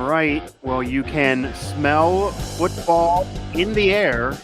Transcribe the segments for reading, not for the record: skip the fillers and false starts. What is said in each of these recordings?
right. Well, you can smell football in the air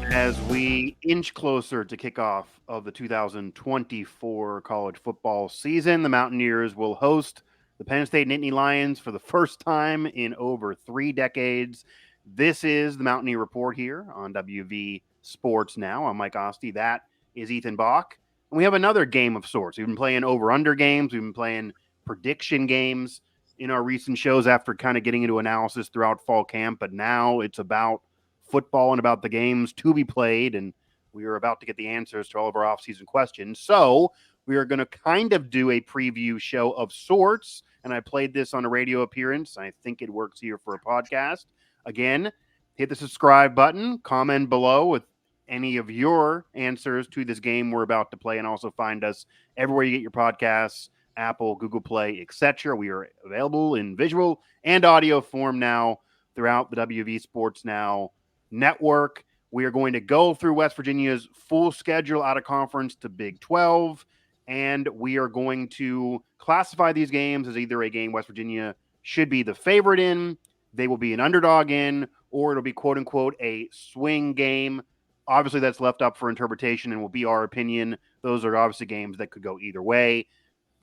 as we inch closer to kickoff of the 2024 college football season. The Mountaineers will host the Penn State Nittany Lions for the first time in over 3 decades. This is the Mountaineer Report here on WV Sports Now. I'm Mike Asti. That is Ethan Bock. And we have another game of sorts. We've been playing over-under games. We've been playing prediction games in our recent shows after kind of getting into analysis throughout fall camp. But now it's about football and about the games to be played, and we are about to get the answers to all of our offseason questions. So we are going to kind of do a preview show of sorts, and I played this on a radio appearance. I think it works here for a podcast. Again, hit the subscribe button, comment below with any of your answers to this game we're about to play, and also find us everywhere you get your podcasts, Apple, Google Play, etc. We are available in visual and audio form now throughout the WV Sports Now network. We are going to go through West Virginia's full schedule out of conference to Big 12, and we are going to classify these games as either a game West Virginia should be the favorite in, they will be an underdog in, or it'll be quote-unquote a swing game. Obviously, that's left up for interpretation and will be our opinion. Those are obviously games that could go either way.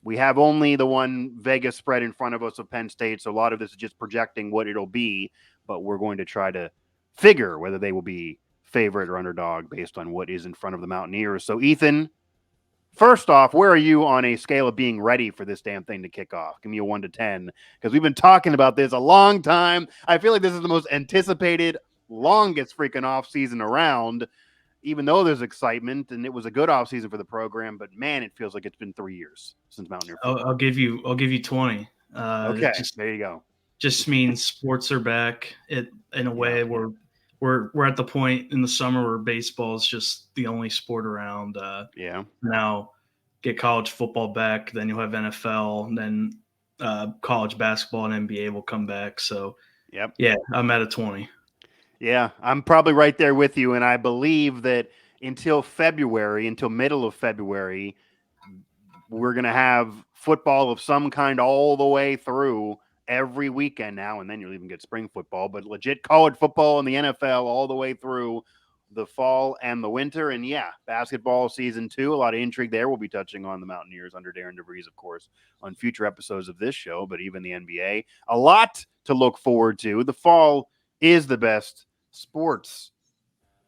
We have only the one Vegas spread in front of us of Penn State, so a lot of this is just projecting what it'll be, but we're going to try to figure whether they will be favorite or underdog based on what is in front of the Mountaineers. So, Ethan, first off, where are you on a scale of being ready for this damn thing to kick off? Give me a 1 to 10, because we've been talking about this a long time. I feel like this is the most anticipated, longest freaking offseason around, even though there's excitement, and it was a good offseason for the program, but man, it feels like it's been 3 years since Mountaineer football. I'll give you 20. Okay, there you go. Just means sports are back in a way where we're at the point in the summer where baseball is just the only sport around. Now get college football back, then you'll have NFL, and then college basketball and NBA will come back. So yeah, I'm at a 20. Yeah, I'm probably right there with you, and I believe that until middle of February, we're going to have football of some kind all the way through every weekend now, and then you'll even get spring football, but legit college football and the NFL all the way through the fall and the winter. And yeah, basketball season 2, a lot of intrigue there. We'll be touching on the Mountaineers under Darren DeVries, of course, on future episodes of this show, but even the NBA. A lot to look forward to. The fall is the best sports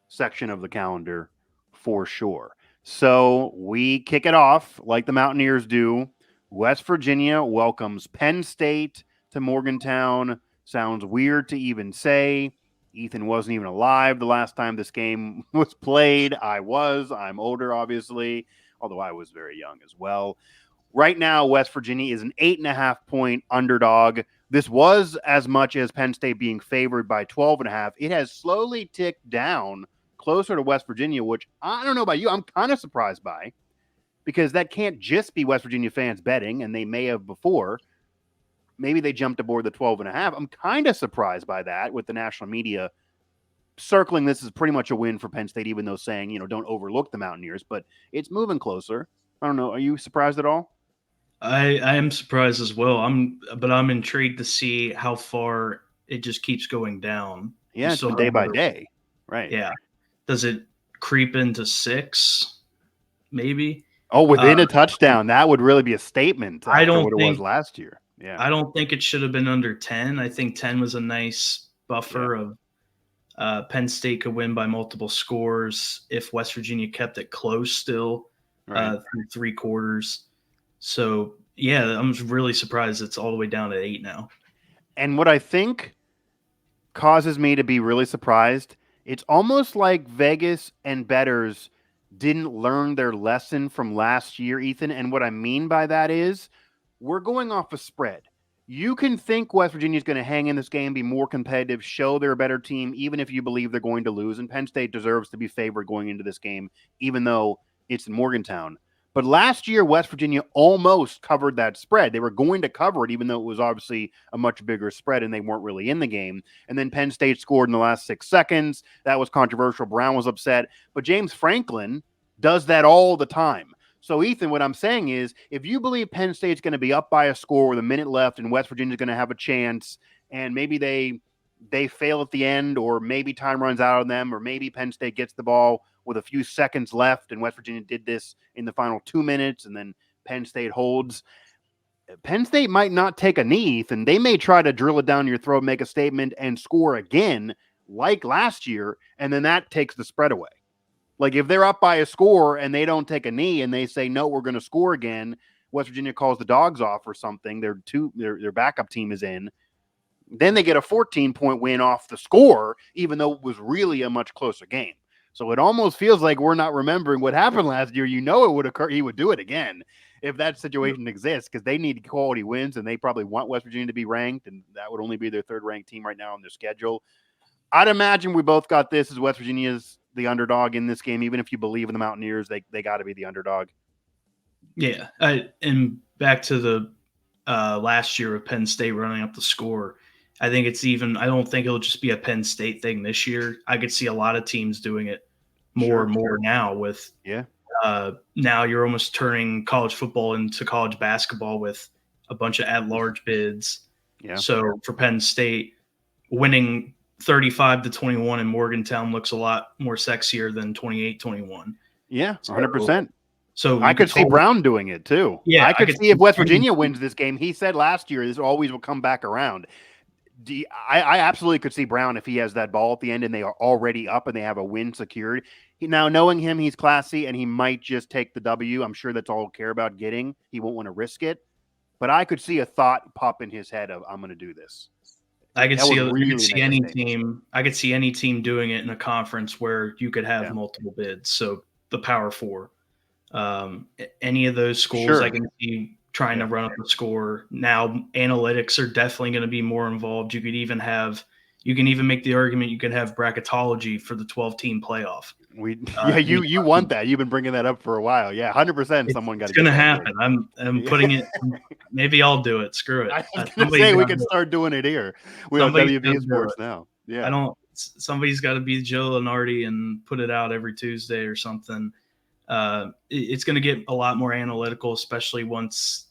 section of the calendar for sure. So we kick it off like the Mountaineers do. West Virginia welcomes Penn State to Morgantown. Sounds weird to even say. Ethan wasn't even alive the last time this game was played. I'm older, obviously, although I was very young as well. Right now, West Virginia is an 8.5-point underdog. This was as much as Penn State being favored by 12.5. It has slowly ticked down closer to West Virginia, which I don't know about you, I'm kind of surprised by, because that can't just be West Virginia fans betting, and they may have before. Maybe they jumped aboard the 12.5. I'm kind of surprised by that, with the national media circling this as pretty much a win for Penn State, even though saying, don't overlook the Mountaineers, but it's moving closer. I don't know. Are you surprised at all? I am surprised as well. I'm intrigued to see how far it just keeps going down. Yeah, it's day by day. Right. Yeah. Does it creep into 6? Maybe. Oh, within a touchdown. That would really be a statement. I don't think it was last year. Yeah. I don't think it should have been under 10. I think 10 was a nice buffer of Penn State could win by multiple scores if West Virginia kept it close still through 3 quarters. So, yeah, I'm really surprised it's all the way down to 8 now. And what I think causes me to be really surprised, it's almost like Vegas and bettors didn't learn their lesson from last year, Ethan. And what I mean by that is we're going off a spread. You can think West Virginia is going to hang in this game, be more competitive, show they're a better team, even if you believe they're going to lose. And Penn State deserves to be favored going into this game, even though it's in Morgantown. But last year, West Virginia almost covered that spread. They were going to cover it, even though it was obviously a much bigger spread and they weren't really in the game. And then Penn State scored in the last 6 seconds. That was controversial. Brown was upset. But James Franklin does that all the time. So, Ethan, what I'm saying is, if you believe Penn State's going to be up by a score with a minute left and West Virginia's going to have a chance, and maybe they fail at the end, or maybe time runs out on them, or maybe Penn State gets the ball with a few seconds left, and West Virginia did this in the final 2 minutes, and then Penn State holds. Penn State might not take a knee, Ethan. They may try to drill it down your throat, make a statement, and score again, like last year, and then that takes the spread away. Like if they're up by a score and they don't take a knee and they say, no, we're going to score again, West Virginia calls the dogs off or something, their backup team is in, then they get a 14-point win off the score, even though it was really a much closer game. So it almost feels like we're not remembering what happened last year. You know it would occur. He would do it again if that situation exists, because they need quality wins and they probably want West Virginia to be ranked, and that would only be their third-ranked team right now on their schedule. I'd imagine we both got this as West Virginia's the underdog in this game. Even if you believe in the Mountaineers, they got to be the underdog. Yeah, and back to the last year of Penn State running up the score, I think I don't think it'll just be a Penn State thing this year. I could see a lot of teams doing it more and more now with now you're almost turning college football into college basketball with a bunch of at-large bids. Yeah. So for Penn State, winning 35-21 in Morgantown looks a lot more sexier than 28-21. Yeah, 100%. So I could see Brown doing it too. Yeah, I could see if West Virginia wins this game. He said last year this always will come back around. I absolutely could see Brown if he has that ball at the end and they are already up and they have a win secured. Now, knowing him, he's classy and he might just take the W. I'm sure that's all he'll care about getting. He won't want to risk it. But I could see a thought pop in his head of, I'm going to do this. I could see any team. I could see any team doing it in a conference where you could have multiple bids. So the Power Four, any of those schools, I can see trying to run up the score. Now, analytics are definitely going to be more involved. You can even make the argument you could have bracketology for the 12-team playoff. You want that. You've been bringing that up for a while. Yeah, 100%. Someone got to. It's going to happen. I'm putting it. Maybe I'll do it. Screw it. I was going to say we can start doing it here. We have WVU Sports now. Yeah. Somebody's got to be Joe Lenardi and put it out every Tuesday or something. It's going to get a lot more analytical, especially once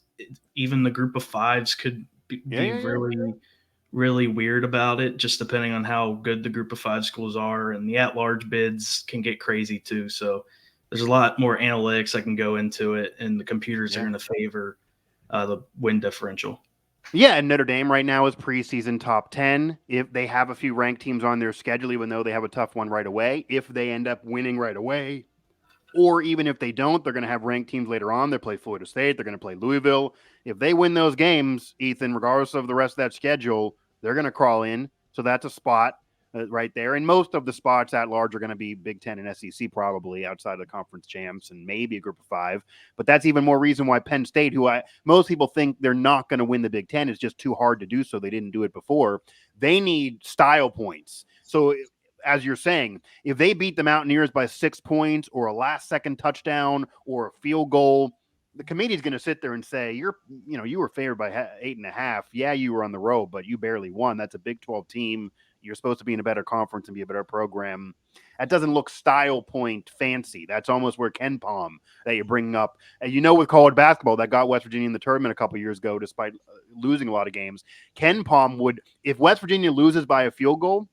even the group of fives could be really, really weird about it, just depending on how good the group of five schools are. And the at-large bids can get crazy too. So there's a lot more analytics that can go into it, and the computers are going to favor the win differential. Yeah, and Notre Dame right now is preseason top 10. If they have a few ranked teams on their schedule, even though they have a tough one right away, if they end up winning right away, or even if they don't, they're going to have ranked teams later on. They play Florida State. They're going to play Louisville. If they win those games, Ethan, regardless of the rest of that schedule, they're going to crawl in. So that's a spot right there. And most of the spots at large are going to be Big Ten and SEC probably outside of the conference champs and maybe a group of five. But that's even more reason why Penn State, most people think they're not going to win the Big Ten. It's just too hard to do so. They didn't do it before. They need style points. So as you're saying, if they beat the Mountaineers by 6 points or a last-second touchdown or a field goal, the committee's going to sit there and say, you were favored by 8.5. Yeah, you were on the road, but you barely won. That's a Big 12 team. You're supposed to be in a better conference and be a better program. That doesn't look style point fancy. That's almost where Ken Palm that you're bringing up. And with college basketball, that got West Virginia in the tournament a couple years ago, despite losing a lot of games. Ken Palm if West Virginia loses by a field goal,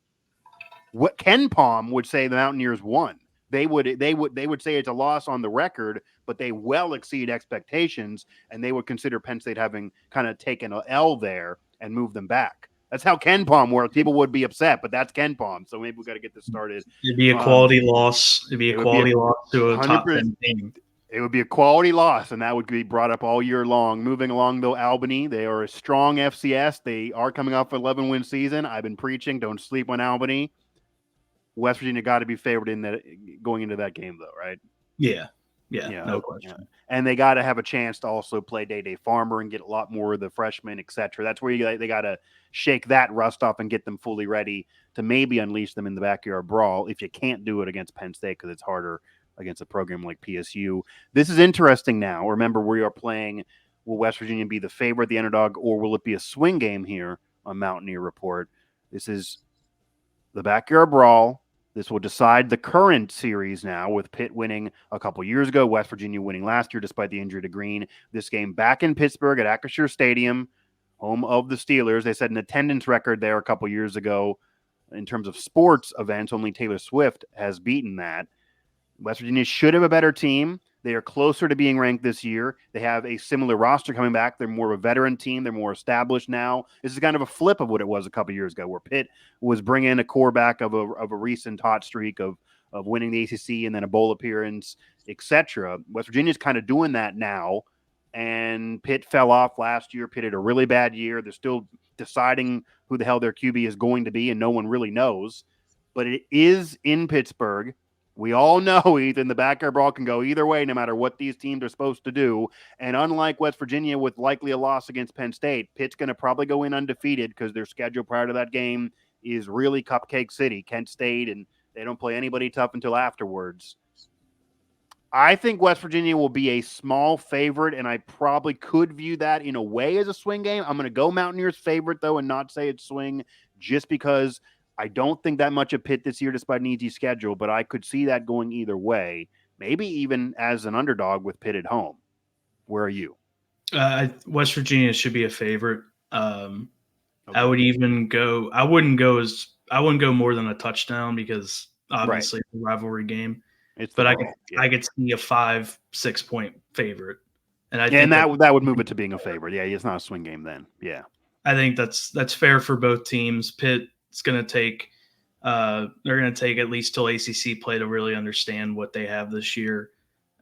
what Ken Palm would say the Mountaineers won. They would say it's a loss on the record, but they well exceed expectations, and they would consider Penn State having kind of taken an L there and moved them back. That's how Ken Palm works. People would be upset, but that's Ken Palm. So maybe we got to get this started. It'd be a quality loss. It'd be a quality loss to a top 10 team. It would be a quality loss, and that would be brought up all year long. Moving along, though, Albany, they are a strong FCS. They are coming off an 11-win season. I've been preaching, don't sleep on Albany. West Virginia got to be favored in that going into that game, though, right? Yeah, no question. Yeah. And they got to have a chance to also play Day Farmer and get a lot more of the freshmen, etc. That's where they got to shake that rust off and get them fully ready to maybe unleash them in the backyard brawl. If you can't do it against Penn State because it's harder against a program like PSU. This is interesting now. Remember, we are playing. Will West Virginia be the favorite, the underdog, or will it be a swing game here on Mountaineer Report? This is the backyard brawl. This will decide the current series now, with Pitt winning a couple years ago, West Virginia winning last year despite the injury to Green. This game back in Pittsburgh at Acrisure Stadium, home of the Steelers. They set an attendance record there a couple years ago. In terms of sports events, only Taylor Swift has beaten that. West Virginia should have a better team. They are closer to being ranked this year. They have a similar roster coming back. They're more of a veteran team. They're more established now. This is kind of a flip of what it was a couple years ago, where Pitt was bringing a core back of a recent hot streak of winning the ACC and then a bowl appearance, etc. West Virginia's kind of doing that now, and Pitt fell off last year. Pitt had a really bad year. They're still deciding who the hell their QB is going to be, and no one really knows. But it is in Pittsburgh. We all know, Ethan, the backyard brawl can go either way no matter what these teams are supposed to do. And unlike West Virginia with likely a loss against Penn State, Pitt's going to probably go in undefeated because their schedule prior to that game is really Cupcake City, Kent State, and they don't play anybody tough until afterwards. I think West Virginia will be a small favorite, and I probably could view that in a way as a swing game. I'm going to go Mountaineers favorite, though, and not say it's swing, just because I don't think that much of Pitt this year despite an easy schedule, but I could see that going either way, maybe even as an underdog with Pitt at home. Where are you? West Virginia should be a favorite. Okay. I would even go – I wouldn't go more than a touchdown because obviously it's a rivalry game. I could see a 5-6 point favorite. And I think that would move it to being a favorite. Yeah, it's not a swing game then. Yeah. I think that's fair for both teams. Pitt's going to take they're going to take at least till ACC play to really understand what they have this year.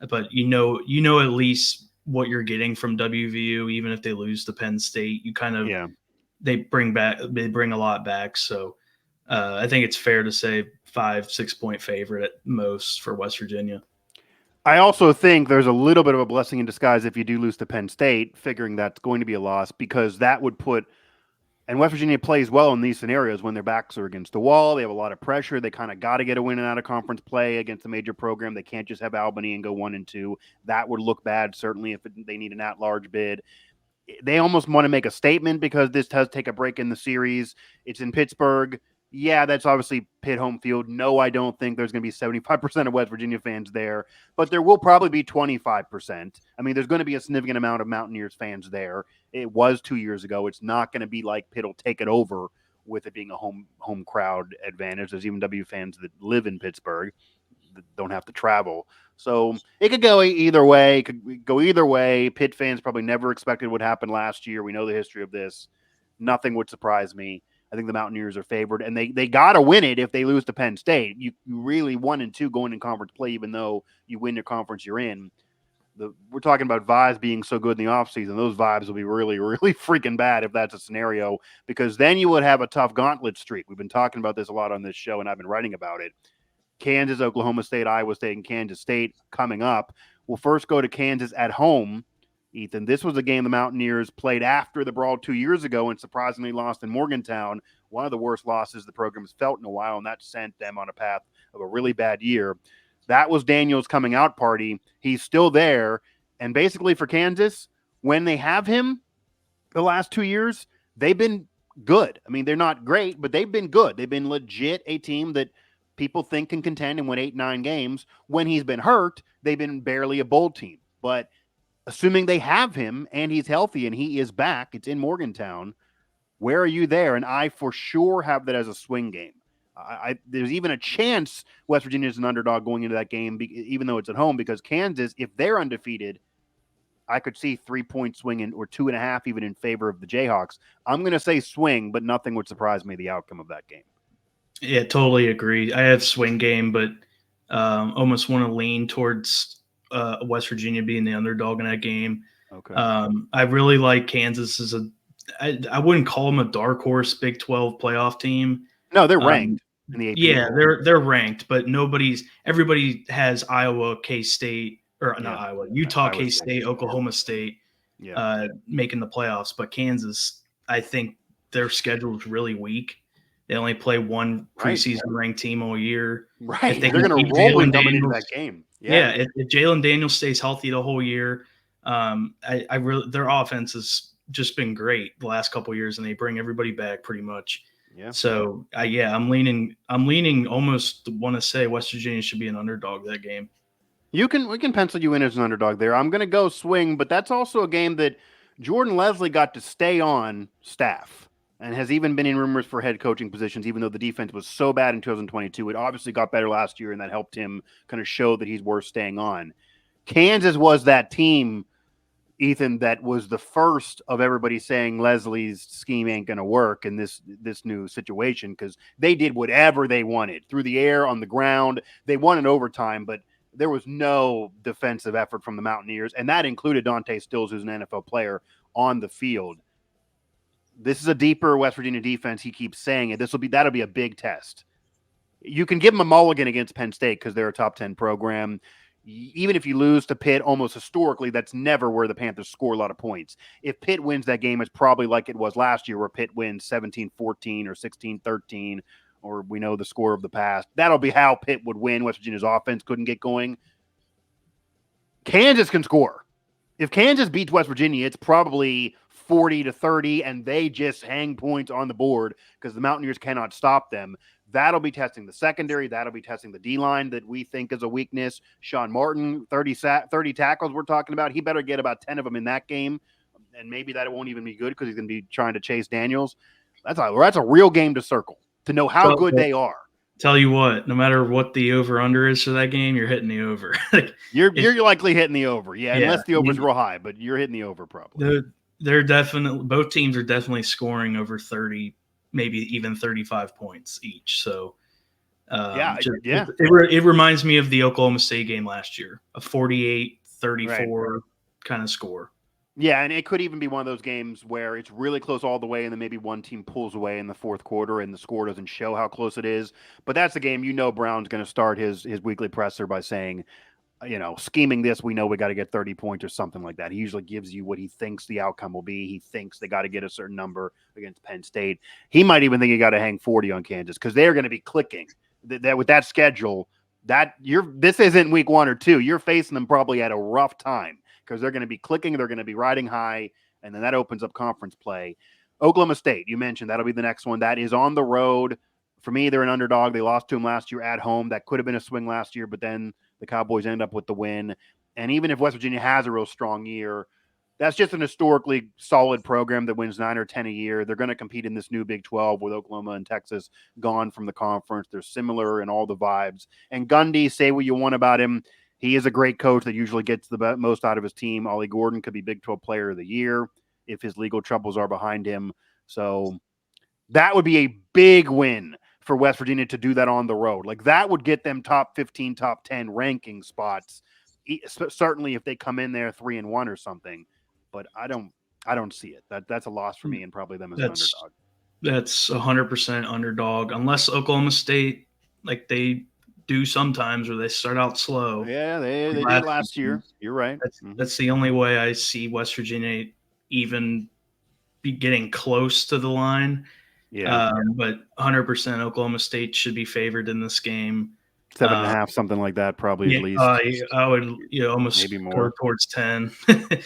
But you know at least what you're getting from WVU, even if they lose to Penn State. You kind of they bring a lot back. So I think it's fair to say 5-6 point favorite at most for West Virginia. I also think there's a little bit of a blessing in disguise if you do lose to Penn State, figuring that's going to be a loss, because that would put – and West Virginia plays well in these scenarios when their backs are against the wall. They have a lot of pressure. They kind of got to get a win and out of conference play against a major program. They can't just have Albany and go 1-2. That would look bad, certainly, if they need an at-large bid. They almost want to make a statement because this does take a break in the series. It's in Pittsburgh. Yeah, that's obviously Pitt home field. No, I don't think there's going to be 75% of West Virginia fans there, but there will probably be 25%. I mean, there's going to be a significant amount of Mountaineers fans there. It was 2 years ago. It's not going to be like Pitt will take it over with it being a home crowd advantage. There's even W fans that live in Pittsburgh that don't have to travel. So it could go either way. It could go either way. Pitt fans probably never expected what happened last year. We know the history of this. Nothing would surprise me. I think the Mountaineers are favored, and they got to win it if they lose to Penn State. You really 1-2 going in conference play, even though you win your conference you're in. We're talking about vibes being so good in the offseason. Those vibes will be really, really freaking bad if that's a scenario, because then you would have a tough gauntlet streak. We've been talking about this a lot on this show, and I've been writing about it. Kansas, Oklahoma State, Iowa State, and Kansas State coming up. We'll first go to Kansas at home. Ethan, this was a game the Mountaineers played after the brawl 2 years ago and surprisingly lost in Morgantown, one of the worst losses the program's felt in a while, and that sent them on a path of a really bad year. That was Daniel's coming out party. He's still there, and basically for Kansas, when they have him the last 2 years, they've been good. I mean, they're not great, but they've been good. They've been legit a team that people think can contend and win 8-9 games. When he's been hurt, they've been barely a bowl team. But assuming they have him and he's healthy and he is back, it's in Morgantown. Where are you there? And I for sure have that as a swing game. There's even a chance West Virginia is an underdog going into that game, even though it's at home, because Kansas, if they're undefeated, I could see 3 point swing or 2.5 even in favor of the Jayhawks. I'm going to say swing, but nothing would surprise me the outcome of that game. Yeah, totally agree. I have swing game, but almost want to lean towards West Virginia being the underdog in that game. Okay. I really like Kansas as I wouldn't call them a dark horse Big 12 playoff team. No, they're ranked in the AP. Yeah, they're ranked, but everybody has Iowa, K-State, or not Iowa, Utah, K-State, Oklahoma State making the playoffs. But Kansas, I think their schedule is really weak. They only play one preseason ranked team all year. Right. They're going to roll and dominate that game. Yeah. If Jalen Daniels stays healthy the whole year, their offense has just been great the last couple of years, and they bring everybody back pretty much. Yeah. So I'm leaning almost want to say West Virginia should be an underdog that game. We can pencil you in as an underdog there. I'm going to go swing, but that's also a game that Jordan Leslie got to stay on staff and has even been in rumors for head coaching positions, even though the defense was so bad in 2022. It obviously got better last year, and that helped him kind of show that he's worth staying on. Kansas was that team, Ethan, that was the first of everybody saying Leslie's scheme ain't going to work in this new situation, because they did whatever they wanted through the air, on the ground. They won in overtime, but there was no defensive effort from the Mountaineers, and that included Dante Stills, who's an NFL player, on the field. This is a deeper West Virginia defense. He keeps saying it. That'll be a big test. You can give them a mulligan against Penn State because they're a top 10 program. Even if you lose to Pitt, almost historically, that's never where the Panthers score a lot of points. If Pitt wins that game, it's probably like it was last year, where Pitt wins 17-14 or 16-13, or we know the score of the past. That'll be how Pitt would win. West Virginia's offense couldn't get going. Kansas can score. If Kansas beats West Virginia, it's probably 40-30, and they just hang points on the board because the Mountaineers cannot stop them. That'll be testing the secondary. That'll be testing the D-line that we think is a weakness. Sean Martin, 30 tackles we're talking about. He better get about 10 of them in that game, and maybe that won't even be good because he's going to be trying to chase Daniels. That's a real game to circle to know how good they are. Tell you what, no matter what the over-under is for that game, you're hitting the over. You're likely hitting the over, unless the over's real high, but you're hitting the over probably. They're definitely, both teams are definitely scoring over 30, maybe even 35 points each. So, it reminds me of the Oklahoma State game last year, a 48-34 kind of score. Yeah, and it could even be one of those games where it's really close all the way, and then maybe one team pulls away in the fourth quarter, and the score doesn't show how close it is. But that's the game, Brown's going to start his weekly presser by saying, scheming this, we know we got to get 30 points or something like that. He usually gives you what he thinks the outcome will be. He thinks they got to get a certain number against Penn State. He might even think you got to hang 40 on Kansas because they're going to be clicking. That with that schedule, this isn't week 1 or 2. You're facing them probably at a rough time because they're going to be clicking. They're going to be riding high, and then that opens up conference play. Oklahoma State, you mentioned, that'll be the next one. That is on the road. For me, they're an underdog. They lost to them last year at home. That could have been a swing last year, but then the Cowboys end up with the win. And even if West Virginia has a real strong year, that's just an historically solid program that wins 9 or 10 a year. They're going to compete in this new Big 12 with Oklahoma and Texas gone from the conference. They're similar in all the vibes. And Gundy, say what you want about him, he is a great coach that usually gets the most out of his team. Ollie Gordon could be Big 12 Player of the Year if his legal troubles are behind him. So that would be a big win for West Virginia to do that on the road. Like, that would get them top 15, top 10 ranking spots. Certainly if they come in there 3-1 or something, but I don't see it. That's a loss for me and probably them as an underdog. That's 100% underdog, unless Oklahoma State, like they do sometimes, where they start out slow. Yeah, they did last year. You're right. That's the only way I see West Virginia even be getting close to the line. Yeah, but 100% Oklahoma State should be favored in this game. 7.5, something like that, probably at least. I would, almost maybe more towards 10.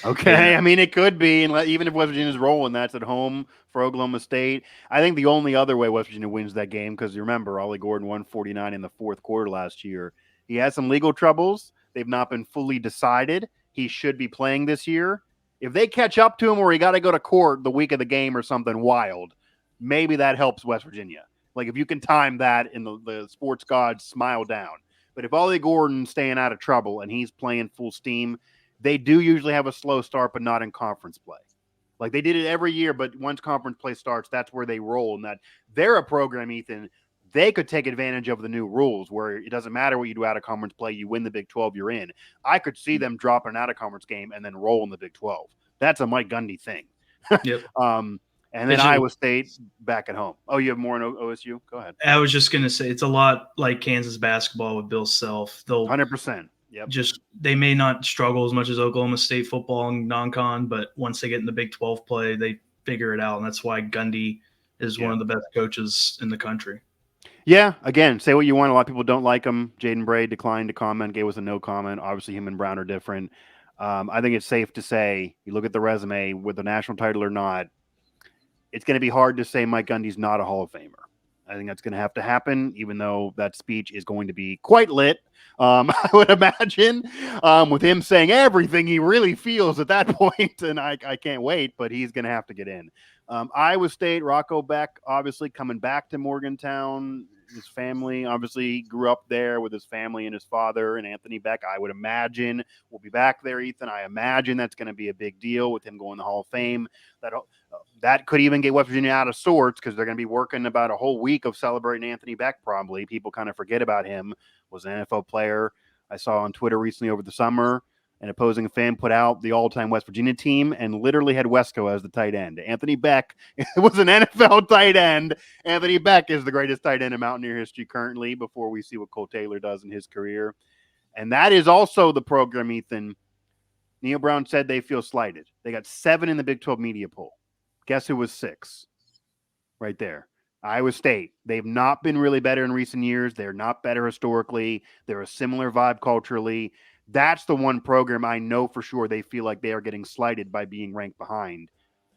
Okay, yeah. I mean, it could be, and even if West Virginia's rolling, that's at home for Oklahoma State. I think the only other way West Virginia wins that game, because you remember, Ollie Gordon won 49 in the fourth quarter last year. He has some legal troubles. They've not been fully decided. He should be playing this year. If they catch up to him where he got to go to court the week of the game or something wild, maybe that helps West Virginia. Like, if you can time that, and the sports gods smile down. But if Ollie Gordon's staying out of trouble and he's playing full steam, they do usually have a slow start, but not in conference play. Like, they did it every year, but once conference play starts, that's where they roll. And that they're a program, Ethan, they could take advantage of the new rules where it doesn't matter what you do out of conference play. You win the Big 12, you're in. I could see them dropping an out of conference game and then roll in the Big 12. That's a Mike Gundy thing. Yep. And then Iowa State back at home. Oh, you have more in OSU? Go ahead. I was just going to say, it's a lot like Kansas basketball with Bill Self. They'll 100%. Yep. They may not struggle as much as Oklahoma State football and non-con, but once they get in the Big 12 play, they figure it out. And that's why Gundy is one of the best coaches in the country. Yeah, again, say what you want. A lot of people don't like him. Jaden Bray declined to comment, gave us a no comment. Obviously, him and Brown are different. I think it's safe to say, you look at the resume, with the national title or not, it's going to be hard to say Mike Gundy's not a Hall of Famer. I think that's going to have to happen, even though that speech is going to be quite lit. I would imagine with him saying everything he really feels at that point, and I can't wait, but he's going to have to get in. Iowa State, Rocco Beck, obviously coming back to Morgantown. His family obviously grew up there with his family and his father and Anthony Beck. I would imagine will be back there, Ethan. I imagine that's going to be a big deal with him going to the Hall of Fame. That could even get West Virginia out of sorts because they're going to be working about a whole week of celebrating Anthony Beck probably. People kind of forget about him. Was an NFL player. I saw on Twitter recently over the summer an opposing fan put out the all-time West Virginia team and literally had Wesco as the tight end. Anthony Beck was an NFL tight end. Anthony Beck is the greatest tight end in Mountaineer history currently before we see what Cole Taylor does in his career. And that is also the program, Ethan. Neil Brown said they feel slighted. They got 7 in the Big 12 media poll. Guess who was 6? Right there. Iowa State. They've not been really better in recent years. They're not better historically. They're a similar vibe culturally. That's the one program I know for sure they feel like they are getting slighted by being ranked behind.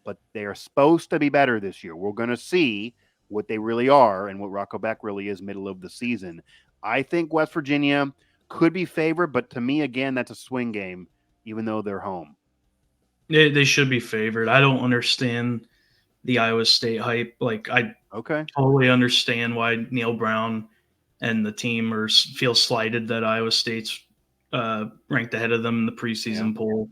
But they are supposed to be better this year. We're going to see what they really are and what Rocco Beck really is middle of the season. I think West Virginia could be favored, but to me, again, that's a swing game, even though they're home. They should be favored. I don't understand the Iowa State hype. Like, I totally understand why Neil Brown and the team feel slighted that Iowa State's ranked ahead of them in the preseason poll.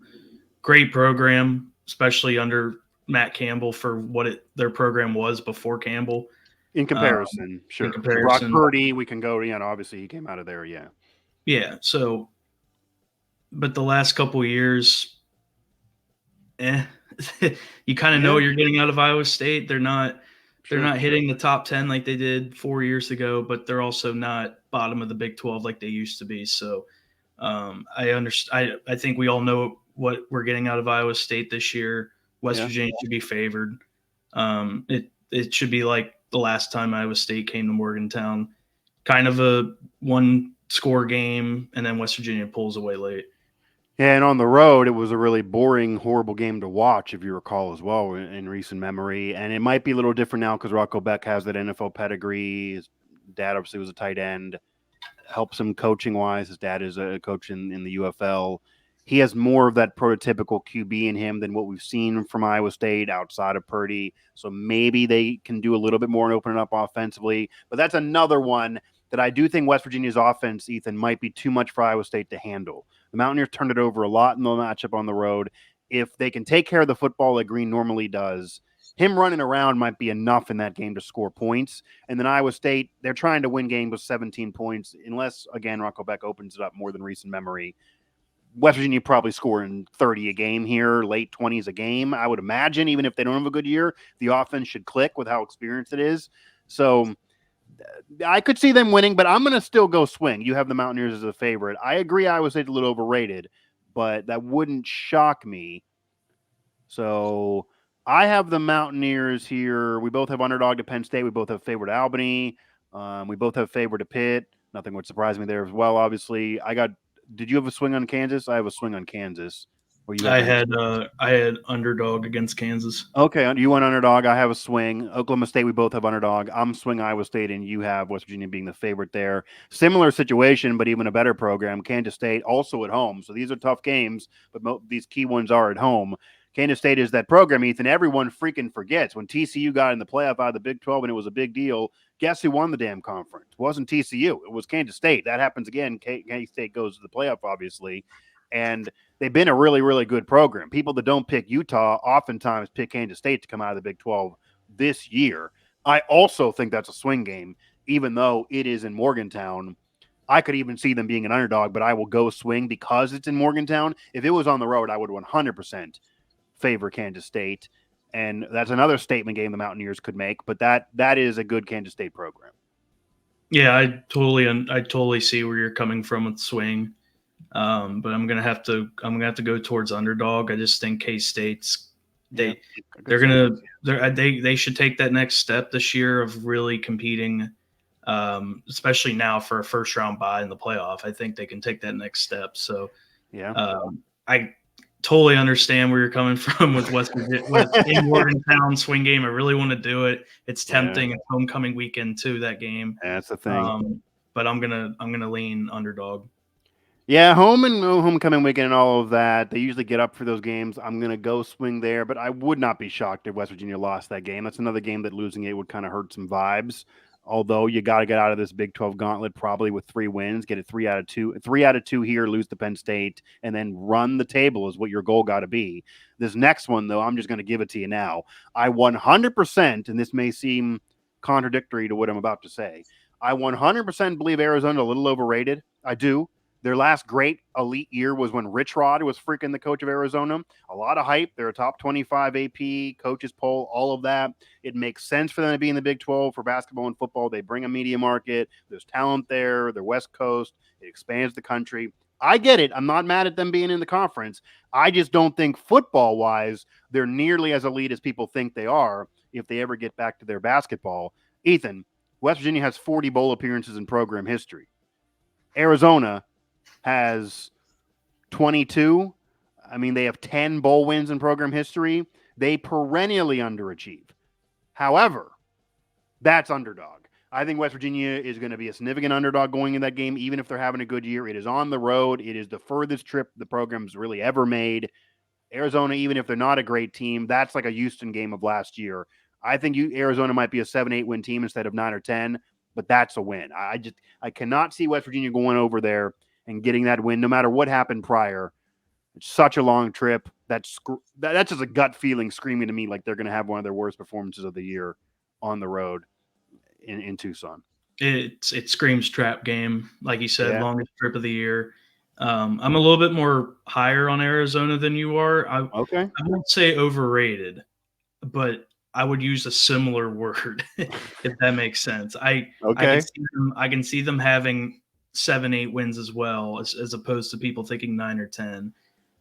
Great program, especially under Matt Campbell for what their program was before Campbell. In comparison, sure. In comparison. Brock Purdy, we can go, and obviously he came out of there, Yeah, so, but the last couple of years, you kind of know what you're getting out of Iowa State. They're not hitting the top 10 like they did 4 years ago, but they're also not bottom of the Big 12 like they used to be. So I understand. I think we all know what we're getting out of Iowa State this year. West Virginia should be favored. It should be like the last time Iowa State came to Morgantown, kind of a 1-score game, and then West Virginia pulls away late. Yeah, and on the road, it was a really boring, horrible game to watch, if you recall, as well, in recent memory. And it might be a little different now because Rocco Beck has that NFL pedigree. His dad obviously was a tight end. Helps him coaching-wise. His dad is a coach in the UFL. He has more of that prototypical QB in him than what we've seen from Iowa State outside of Purdy. So maybe they can do a little bit more and open it up offensively. But that's another one that I do think West Virginia's offense, Ethan, might be too much for Iowa State to handle. The Mountaineers turned it over a lot in the matchup on the road. If they can take care of the football like Green normally does, him running around might be enough in that game to score points. And then Iowa State, they're trying to win games with 17 points, unless, again, Rocco Beck opens it up more than recent memory. West Virginia probably scoring 30 a game here, late 20s a game. I would imagine, even if they don't have a good year, the offense should click with how experienced it is. So I could see them winning, but I'm going to still go swing. You have the Mountaineers as a favorite. I agree Iowa State's a little overrated, but that wouldn't shock me. So I have the Mountaineers here. We both have underdog to Penn State. We both have favorite Albany. We both have favorite to Pitt. Nothing would surprise me there as well, obviously. Did you have a swing on Kansas? I have a swing on Kansas. I had underdog against Kansas. Okay, you went underdog. I have a swing. Oklahoma State, we both have underdog. I'm swing Iowa State, and you have West Virginia being the favorite there. Similar situation, but even a better program. Kansas State also at home. So these are tough games, but these key ones are at home. Kansas State is that program, Ethan. Everyone freaking forgets. When TCU got in the playoff out of the Big 12 and it was a big deal, guess who won the damn conference? It wasn't TCU. It was Kansas State. That happens again. Kansas State goes to the playoff, obviously. And they've been a really, really good program. People that don't pick Utah oftentimes pick Kansas State to come out of the Big 12 this year. I also think that's a swing game, even though it is in Morgantown. I could even see them being an underdog, but I will go swing because it's in Morgantown. If it was on the road, I would 100% favor Kansas State. And that's another statement game the Mountaineers could make, but that is a good Kansas State program. Yeah, I totally see where you're coming from with swing. But I'm gonna have to go towards underdog. I just think K-State's they should take that next step this year of really competing, especially now for a first round bye in the playoff. I think they can take that next step. So totally understand where you're coming from with West Virginia, with in Morgantown swing game. I really want to do it. It's tempting. It's homecoming weekend too, that game. That's the thing. But I'm gonna lean underdog. Yeah, homecoming weekend and all of that. They usually get up for those games. I'm gonna go swing there, but I would not be shocked if West Virginia lost that game. That's another game that losing it would kind of hurt some vibes. Although you got to get out of this Big 12 gauntlet probably with 3 wins, get it 3 out of 2, 3 out of 2 here, lose to Penn State, and then run the table is what your goal got to be. This next one, though, I'm just going to give it to you now. I 100%, and this may seem contradictory to what I'm about to say, I 100% believe Arizona a little overrated. I do. Their last great elite year was when Rich Rod was freaking the coach of Arizona. A lot of hype. They're a top 25 AP, coaches poll, all of that. It makes sense for them to be in the Big 12 for basketball and football. They bring a media market. There's talent there. They're West Coast. It expands the country. I get it. I'm not mad at them being in the conference. I just don't think football-wise they're nearly as elite as people think they are if they ever get back to their basketball. Ethan, West Virginia has 40 bowl appearances in program history. Arizona has 22. I mean, they have 10 bowl wins in program history. They perennially underachieve. However, that's underdog. I think West Virginia is going to be a significant underdog going in that game, even if they're having a good year. It is on the road. It is the furthest trip the program's really ever made. Arizona, even if they're not a great team, that's like a Houston game of last year. I think Arizona might be a 7-8 win team instead of 9 or 10, but that's a win. I cannot see West Virginia going over there and getting that win, no matter what happened prior. It's such a long trip. That's just a gut feeling screaming to me like they're going to have one of their worst performances of the year on the road in Tucson. It screams trap game, like you said, longest trip of the year. I'm a little bit more higher on Arizona than you are. I won't say overrated, but I would use a similar word if that makes sense. I can see them having 7-8 wins as well, as opposed to people thinking 9 or 10.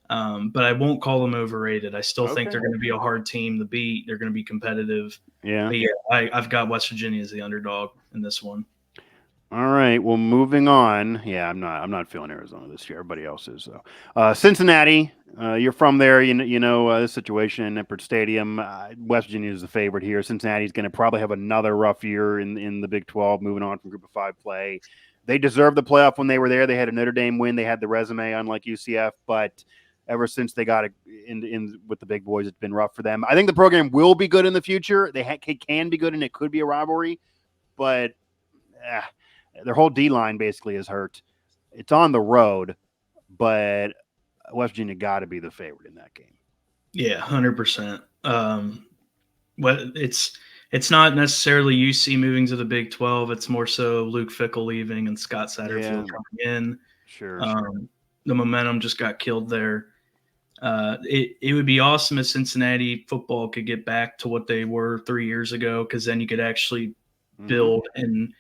But I won't call them overrated. I still think they're going to be a hard team to beat. They're going to be competitive. Yeah. But yeah, I've got West Virginia as the underdog in this one. All right. Well, moving on. Yeah, I'm not feeling Arizona this year. Everybody else is though. Cincinnati. You're from there. You know this situation at Nippert Stadium. West Virginia is the favorite here. Cincinnati's going to probably have another rough year in the Big 12. Moving on from Group of 5 play. They deserved the playoff when they were there. They had a Notre Dame win. They had the resume, unlike UCF, but ever since they got in with the big boys, it's been rough for them. I think the program will be good in the future. They can be good, and it could be a rivalry, but their whole D-line basically is hurt. It's on the road, but West Virginia got to be the favorite in that game. Yeah, 100%. It's not necessarily UC moving to the Big 12. It's more so Luke Fickell leaving and Scott Satterfield coming in. Sure. The momentum just got killed there. It would be awesome if Cincinnati football could get back to what they were 3 years ago, because then you could actually build and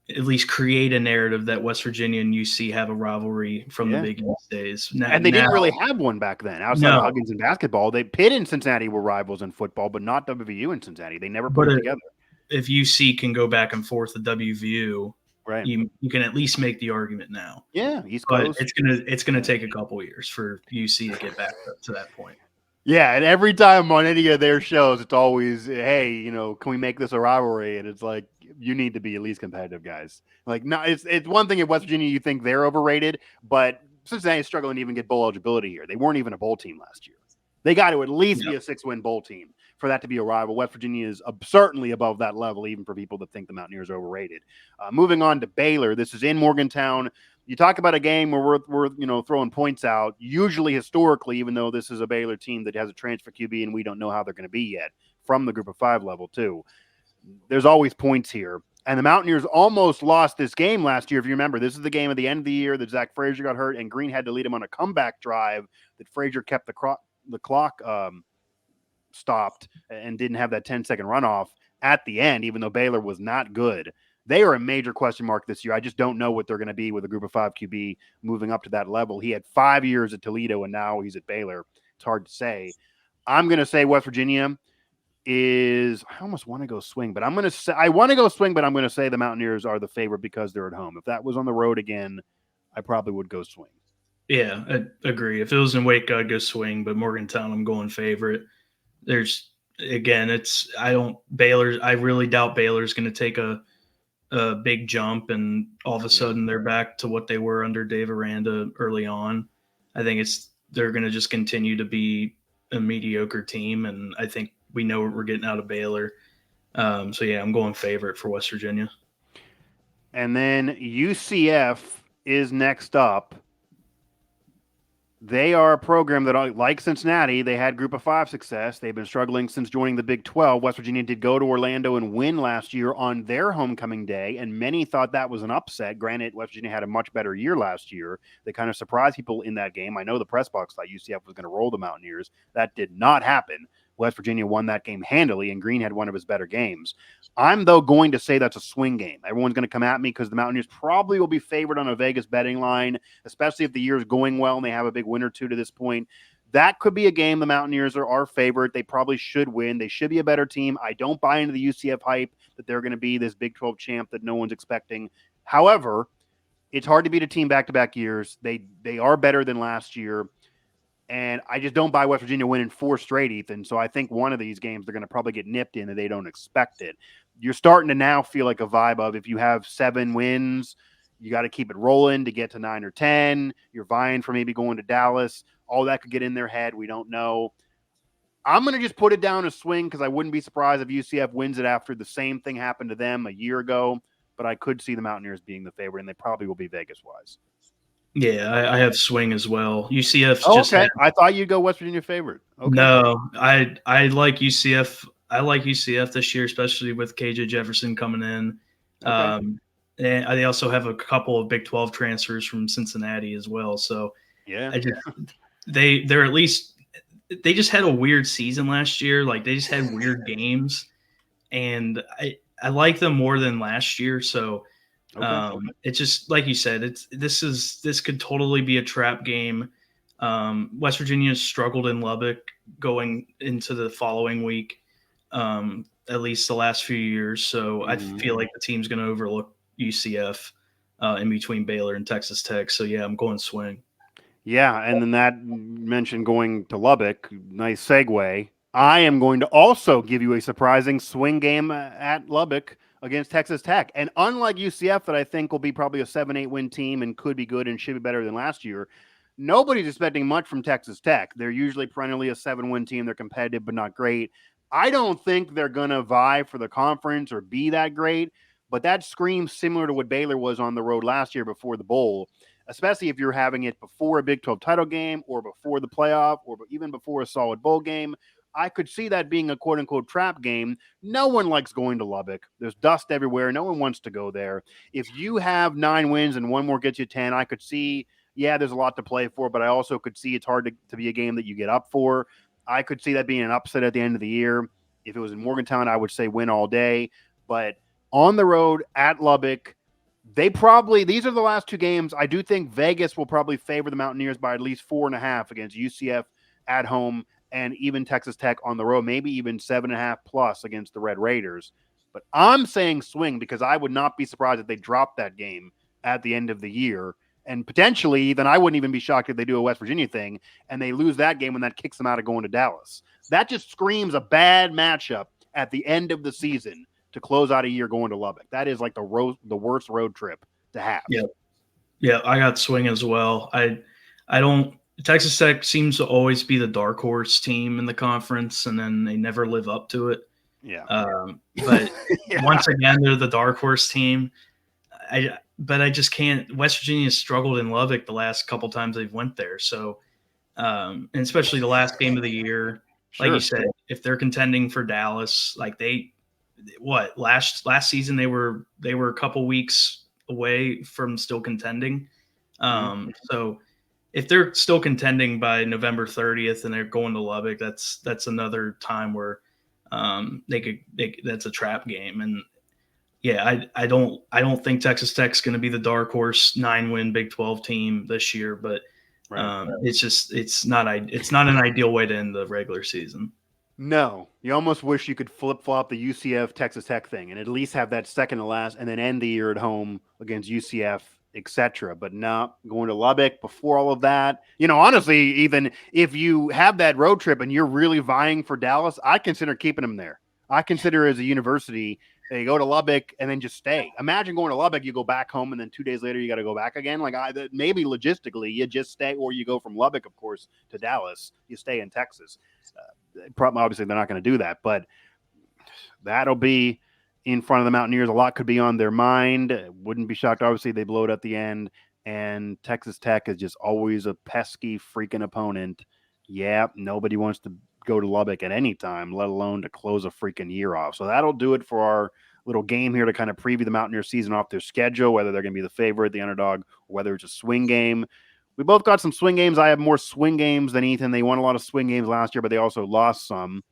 at least create a narrative that West Virginia and UC have a rivalry from the Big East days. And they didn't really have one back then outside of Huggins in basketball. Pitt and Cincinnati were rivals in football, but not WVU and Cincinnati. They never put it together. If UC can go back and forth with WVU, right, you can at least make the argument now. Yeah, East Coast. But it's gonna take a couple years for UC to get back to that point. Yeah, and every time on any of their shows, it's always, hey, can we make this a rivalry? And it's like, you need to be at least competitive, guys. Like, no, it's one thing at West Virginia you think they're overrated, but Cincinnati is struggling to even get bowl eligibility here. They weren't even a bowl team last year. They got to at least be a 6-win bowl team for that to be a rival. West Virginia is certainly above that level, even for people that think the Mountaineers are overrated. Moving on to Baylor. This is in Morgantown. You talk about a game where we're throwing points out. Usually, historically, even though this is a Baylor team that has a transfer QB and we don't know how they're going to be yet from the Group of 5 level too, there's always points here. And the Mountaineers almost lost this game last year. If you remember, this is the game at the end of the year that Zach Frazier got hurt and Green had to lead him on a comeback drive that Frazier kept the clock stopped and didn't have that 10-second runoff at the end, even though Baylor was not good. They are a major question mark this year. I just don't know what they're going to be with a Group of 5 QB moving up to that level. He had 5 years at Toledo, and now he's at Baylor. It's hard to say. I'm going to say West Virginia is – I almost want to go swing, but I'm going to say – I want to go swing, but I'm going to say the Mountaineers are the favorite because they're at home. If that was on the road again, I probably would go swing. Yeah, I agree. If it was in Waco, I'd go swing, but Morgantown, I'm going favorite. There's again, I really doubt Baylor's going to take a big jump and all of a sudden they're back to what they were under Dave Aranda early on. I think they're going to just continue to be a mediocre team, and I think we know what we're getting out of Baylor. So yeah, I'm going favorite for West Virginia. And then UCF is next up. They are a program that, like Cincinnati, they had Group of Five success. They've been struggling since joining the Big 12. West Virginia did go to Orlando and win last year on their homecoming day, and many thought that was an upset. Granted, West Virginia had a much better year last year. They kind of surprised people in that game. I know the press box thought UCF was going to roll the Mountaineers. That did not happen. West Virginia won that game handily, and Green had one of his better games. I'm, though, going to say that's a swing game. Everyone's going to come at me because the Mountaineers probably will be favored on a Vegas betting line, especially if the year is going well and they have a big win or two to this point. That could be a game the Mountaineers are our favorite. They probably should win. They should be a better team. I don't buy into the UCF hype that they're going to be this Big 12 champ that no one's expecting. However, it's hard to beat a team back-to-back years. They are better than last year. And I just don't buy West Virginia winning 4 straight, Ethan. So I think one of these games they're going to probably get nipped in and they don't expect it. You're starting to now feel like a vibe of if you have 7 wins, you got to keep it rolling to get to 9 or 10. You're vying for maybe going to Dallas. All that could get in their head. We don't know. I'm going to just put it down a swing because I wouldn't be surprised if UCF wins it after the same thing happened to them a year ago. But I could see the Mountaineers being the favorite, and they probably will be Vegas-wise. Yeah, I have swing as well. UCF's okay. I thought you'd go West Virginia favorite. Okay. No, I like UCF. I like UCF this year, especially with KJ Jefferson coming in. Okay. And they also have a couple of Big 12 transfers from Cincinnati as well. So yeah, they're at least they just had a weird season last year. Like they just had weird games, and I like them more than last year. So it's just like you said, this could totally be a trap game. West Virginia struggled in Lubbock going into the following week, at least the last few years. So I feel like the team's going to overlook UCF in between Baylor and Texas Tech. So yeah, I'm going swing. Yeah, and then that mentioned going to Lubbock. Nice segue. I am going to also give you a surprising swing game at Lubbock against Texas Tech. And unlike UCF, that I think will be probably a 7-8 win team and could be good and should be better than last year, nobody's expecting much from Texas Tech. They're usually perennially a 7-win team. They're competitive, but not great. I don't think they're going to vie for the conference or be that great, but that screams similar to what Baylor was on the road last year before the bowl, especially if you're having it before a Big 12 title game or before the playoff or even before a solid bowl game. I could see that being a quote-unquote trap game. No one likes going to Lubbock. There's dust everywhere. No one wants to go there. If you have 9 wins and one more gets you 10, I could see, yeah, there's a lot to play for, but I also could see it's hard to be a game that you get up for. I could see that being an upset at the end of the year. If it was in Morgantown, I would say win all day. But on the road at Lubbock, these are the last 2 games. I do think Vegas will probably favor the Mountaineers by at least 4.5 against UCF at home and even Texas Tech on the road, maybe even 7.5 plus against the Red Raiders. But I'm saying swing because I would not be surprised if they drop that game at the end of the year. And potentially, then I wouldn't even be shocked if they do a West Virginia thing and they lose that game and that kicks them out of going to Dallas. That just screams a bad matchup at the end of the season to close out a year going to Lubbock. That is like the worst road trip to have. Yeah, I got swing as well. I don't. Texas Tech seems to always be the dark horse team in the conference, and then they never live up to it. Yeah. But once again, they're the dark horse team. But I just can't. West Virginia has struggled in Lubbock the last couple times they've went there. So, and especially the last game of the year, like you said, if they're contending for Dallas, like last season they were a couple weeks away from still contending. So if they're still contending by November 30th and they're going to Lubbock, that's another time where that's a trap game. And yeah, I don't think Texas Tech's going to be the dark horse 9-win Big 12 team this year, but it's not an ideal way to end the regular season. No, you almost wish you could flip-flop the UCF Texas Tech thing and at least have that second to last and then end the year at home against UCF etc. But no, going to Lubbock before all of that. Honestly, even if you have that road trip and you're really vying for Dallas, I consider keeping them there. I consider as a university, they go to Lubbock and then just stay. Imagine going to Lubbock, you go back home, and then 2 days later you got to go back again. Maybe logistically you just stay, or you go from Lubbock, of course, to Dallas. You stay in Texas. Obviously, they're not going to do that, but that'll be in front of the Mountaineers. A lot could be on their mind. Wouldn't be shocked. Obviously, they blow it at the end, and Texas Tech is just always a pesky freaking opponent. Yeah, nobody wants to go to Lubbock at any time, let alone to close a freaking year off. So that'll do it for our little game here to kind of preview the Mountaineers season off their schedule, whether they're going to be the favorite, the underdog, or whether it's a swing game. We both got some swing games. I have more swing games than Ethan. They won a lot of swing games last year, but they also lost some.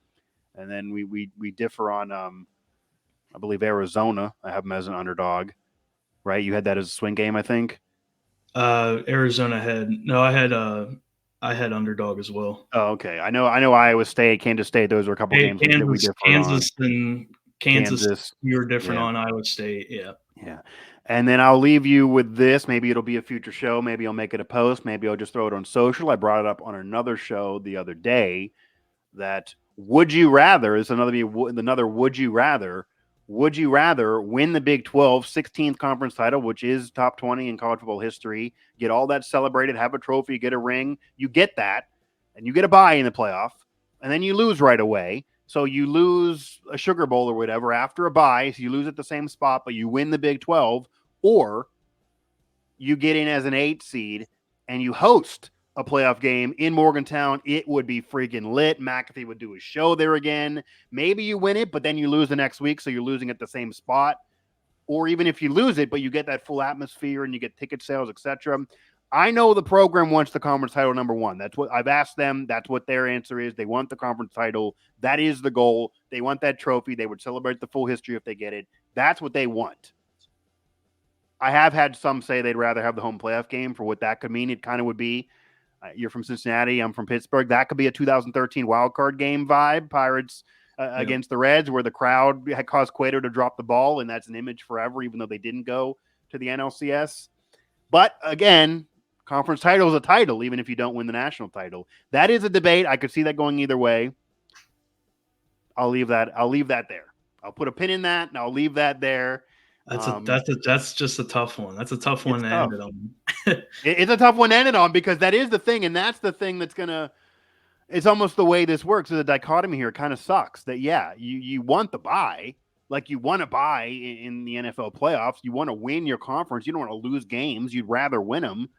And then we differ on I believe Arizona. I have them as an underdog, right? You had that as a swing game, I think. Arizona I had underdog as well. Oh, okay. I know Iowa State, Kansas State. Those were a couple games that we differed on. Kansas. You were different on Iowa State. Yeah. Yeah. And then I'll leave you with this. Maybe it'll be a future show. Maybe I'll make it a post. Maybe I'll just throw it on social. I brought it up on another show the other day. That would you rather is another would you rather. Would you rather win the Big 12 16th conference title, which is top 20 in college football history, get all that celebrated, have a trophy, get a ring, you get that, and you get a bye in the playoff, and then you lose right away. So you lose a Sugar Bowl or whatever after a bye, so you lose at the same spot, but you win the Big 12, or you get in as an 8 seed and you host a playoff game in Morgantown. It would be freaking lit. McAfee would do a show there again. Maybe you win it, but then you lose the next week, so you're losing at the same spot. Or even if you lose it, but you get that full atmosphere and you get ticket sales, etc. I know the program wants the conference title number 1. That's what I've asked them. That's what their answer is. They want the conference title. That is the goal. They want that trophy. They would celebrate the full history if they get it. That's what they want. I have had some say they'd rather have the home playoff game for what that could mean. It kind of would be, you're from Cincinnati, I'm from Pittsburgh. That could be a 2013 wild card game vibe, Pirates against the Reds, where the crowd had caused Cueto to drop the ball, and that's an image forever, even though they didn't go to the NLCS. But again, conference title is a title, even if you don't win the national title. That is a debate. I could see that going either way. I'll leave that there. I'll put a pin in that, and I'll leave that there. That's just a tough one. That's a tough one to end it on. It's a tough one to end it on, because that is the thing, and that's the thing that's gonna. It's almost the way this works. There's a dichotomy here. It kind of sucks that you want the bye, like you want to bye in the NFL playoffs. You want to win your conference. You don't want to lose games. You'd rather win them,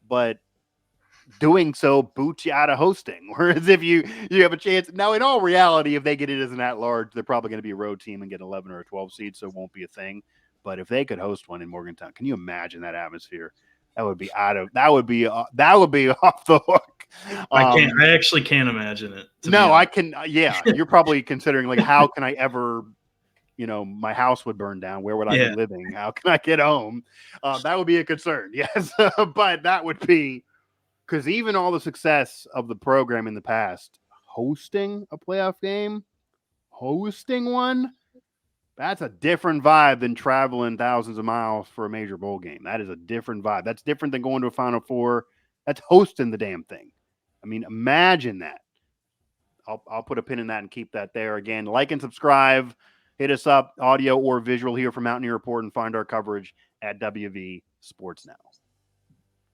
but doing so boots you out of hosting. Whereas if you have a chance now, in all reality, if they get it as an at-large, they're probably going to be a road team and get 11 or a 12 seed, so it won't be a thing. But if they could host one in Morgantown, can you imagine that atmosphere? That would be off the hook. I actually can't imagine it. No, I can. Yeah, you're probably considering, like, how can I ever, my house would burn down. Where would I be living? How can I get home? That would be a concern. Yes, but that would be, because even all the success of the program in the past, hosting a playoff game, hosting one. That's a different vibe than traveling thousands of miles for a major bowl game. That is a different vibe. That's different than going to a Final Four. That's hosting the damn thing. I mean, imagine that. I'll put a pin in that and keep that there. Again, like and subscribe. Hit us up, audio or visual, here from Mountaineer Report, and find our coverage at WV Sports Now.